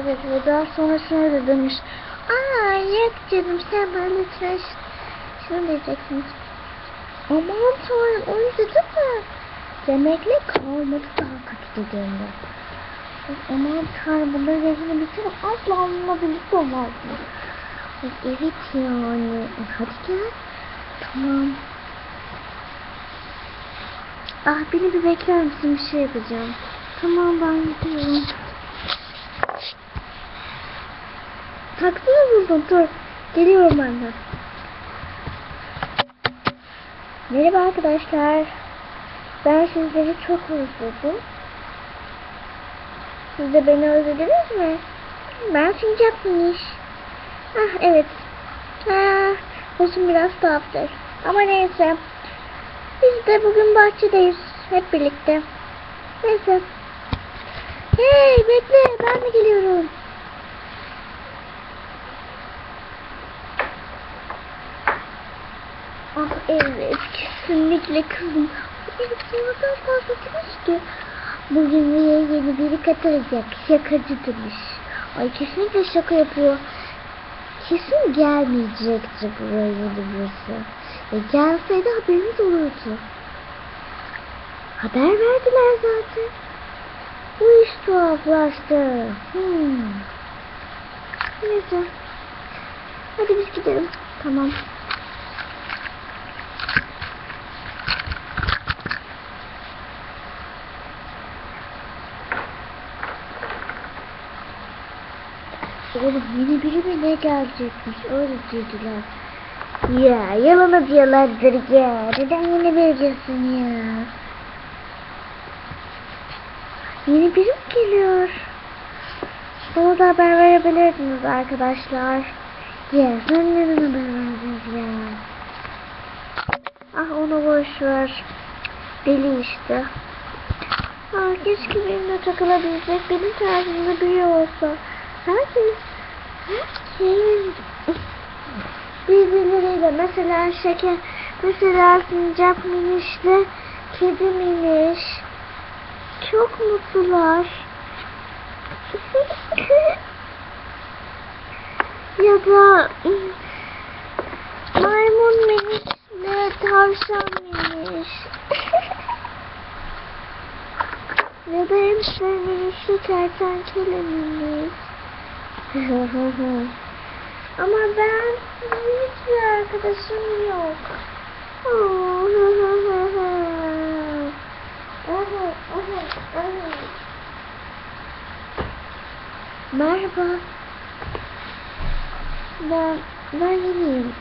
Evet ve daha sonra şöyle demiş. Aa yok canım, sen bana lütfen şunu diyeceksiniz. Aman tanrım, onu dedi mi? Demekle kalmadı daha kötü dediğinde. Aman tanrım, bunların rezini bitirin, asla onunla birlikte olmaz mı? Evet yani. Hadi gel. Tamam. Ah, beni bir bekler misin, bir şey yapacağım. Tamam, ben gidiyorum. Taksini buldum, dur. Geliyorum ben de. Merhaba arkadaşlar. Ben sizleri çok özledim. Siz de beni özlediniz mi? Ben sincap miniş. Ah evet. Olsun, biraz tuhaftır. Ama neyse. Biz de bugün bahçedeyiz. Hep birlikte. Neyse. Hey bekle, ben de geliyorum. Ah evet, kesinlikle kızım. Evet, sonradan fazla demiş ki bugün yeni biri katılacak. Şakacı demiş. Ay kesinlikle şaka yapıyor. Kesin gelmeyecekti buraya yeni birisi. Gelseydi haberimiz olurdu. Haber verdiler zaten. Bu iş tuhaflaştı. Neyse. Hadi biz gidelim. Tamam. Oğlum yeni biri mi ne gelecekmiş, öyle dediler. Ya yalan diyorlardır ya. Neden yeni biri gelsin ya? Yeni biri mi geliyor? Bana da haber verebilirdiniz arkadaşlar. Ya sen neden haber verdiniz ya? Ah onu boşver. Deli işte. Ah keşke benimle takılabilecek, benim tarzımda biri olsa. Herkes birbirleriyle, mesela şeker, mesela sincap minişle kedi miniş çok mutlular. Ya da maymun minişle tavşan miniş. Ya da hamster minişle kertenkele miniş. Ama ben, hiçbir arkadaşım yok. Merhaba. Ben yeniyim.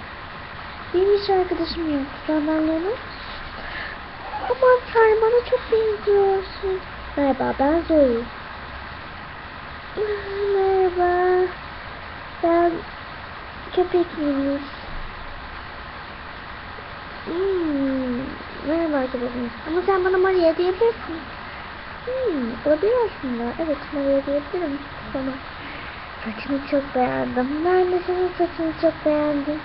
Benim hiç arkadaşım yok. Senden Lena. Aman tanrım, bana çok benziyorsun. Merhaba, ben Zoe. Merhaba. Ben köpek miyiz? Merhaba arkadaşım. Ama sen bana Maria diyebilirsin. Olabilir aslında. Evet, Maria diyebilirim sana. Saçını çok beğendim. Ben de senin saçını çok beğendim.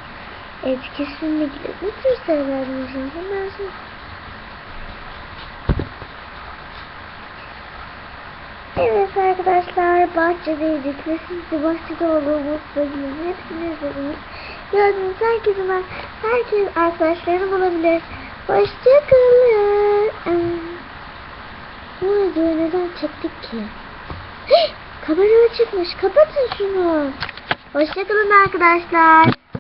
Evet, kesinlikle. Ne tür severdin şimdi? Ben şimdi... Evet arkadaşlar, bahçedeydik ve siz de bahçede olduğumuzda gibi hepsini izlediniz. Gördüğünüz herkes arkadaşlarım olabilir. Hoşçakalın. Bu videoyu neden çektik ki? Kamera çıkmış. Kapatın şunu. Hoşçakalın arkadaşlar.